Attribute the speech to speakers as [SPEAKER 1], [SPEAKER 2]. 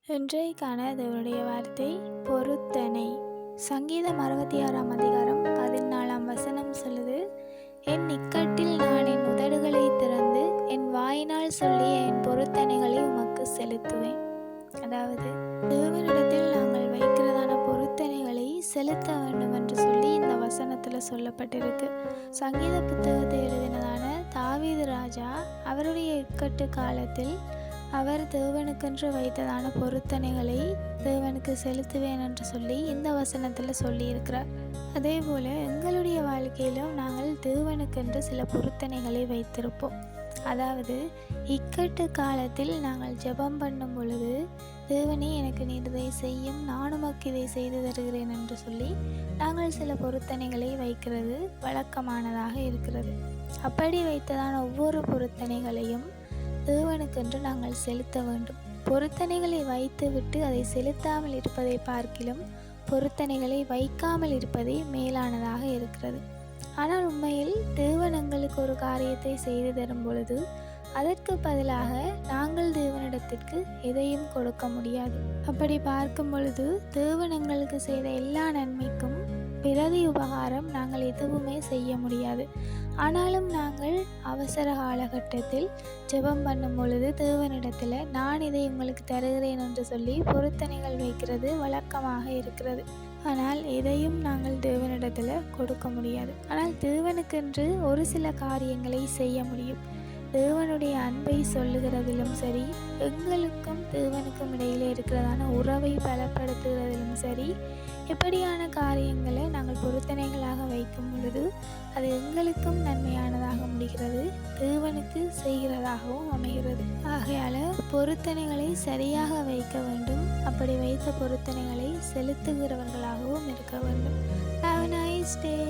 [SPEAKER 1] இன்றைக்கான தேவனுடைய வார்த்தை பொருத்தனை. சங்கீதம் 66 அதிகாரம் 14 வசனம் சொல்லுது, என் இக்கட்டில் நான் என் உதடுகளை திறந்து என் வாயினால் சொல்லிய என் பொருத்தனைகளை உமக்கு செலுத்துவேன். அதாவது தேவனிடத்தில் நாங்கள் வைக்கிறதான பொருத்தனைகளை செலுத்த வேண்டும் என்று சொல்லி இந்த வசனத்தில் சொல்லப்பட்டிருக்கு. சங்கீத புத்தகத்தை எழுதினதான தாவீது ராஜா அவருடைய இக்கட்டு காலத்தில் அவர் தேவனுக்கென்று வைத்ததான பொருத்தனைகளை தேவனுக்கு செலுத்துவேன் என்று சொல்லி இந்த வசனத்தில் சொல்லியிருக்கிறார். அதே போல் எங்களுடைய வாழ்க்கையிலும் நாங்கள் தேவனுக்கென்று சில பொருத்தனைகளை வைத்திருப்போம். அதாவது இக்கட்டு காலத்தில் நாங்கள் ஜெபம் பண்ணும் பொழுது, தேவனே எனக்கு நீர் இதை செய்யும், நான் உமக்கு இதை செய்து தருகிறேன் என்று சொல்லி நாங்கள் சில பொருத்தனைகளை வைக்கிறது வழக்கமானதாக இருக்கிறது. அப்படி வைத்ததான ஒவ்வொரு பொருத்தனைகளையும் தேவனுக்கென்று நாங்கள் செலுத்த வேண்டும். பொருத்தனைகளை வைத்துவிட்டு அதை செலுத்தாமல் இருப்பதை பார்க்கிலும் பொருத்தனைகளை வைக்காமல் இருப்பதே மேலானதாக இருக்கிறது. ஆனால் உண்மையில் தேவன் எங்களுக்கு ஒரு காரியத்தை செய்து தரும் பொழுது அதற்கு பதிலாக நாங்கள் தேவனிடத்திற்கு எதையும் கொடுக்க முடியாது. அப்படி பார்க்கும் பொழுது தேவன் எங்களுக்கு செய்த எல்லா நன்மைக்கும் பிரதி உபகாரம் நாங்கள் எதுவுமே செய்ய முடியாது. ஆனாலும் நாங்கள் அவசர காலகட்டத்தில் ஜெபம் பண்ணும் பொழுது தேவனிடத்தில் நான் இதை உங்களுக்கு தருகிறேன் என்று சொல்லி பொருத்தனைகள் வைக்கிறது வழக்கமாக இருக்கிறது. ஆனால் எதையும் நாங்கள் தேவனிடத்தில் கொடுக்க முடியாது. ஆனால் தேவனுக்கென்று ஒரு சில காரியங்களை செய்ய முடியும். தேவனுடைய அன்பை சொல்லுகிறதிலும் சரி, எங்களுக்கும் தேவனுக்கும் இடையிலே இருக்கிறதான உறவை பலப்படுத்துகிறதிலும் சரி, இப்படியான காரியங்களை நாங்கள் பொருத்தனைகளாக வைக்கும் பொழுது அது எங்களுக்கும் நன்மையானதாக முடிகிறது, தேவனுக்கு செய்கிறதாகவும் அமைகிறது. ஆகையால் பொருத்தனைகளை சரியாக வைக்க வேண்டும். அப்படி வைத்த பொருத்தனைகளை செலுத்துகிறவர்களாகவும் இருக்க வேண்டும். Have a nice day.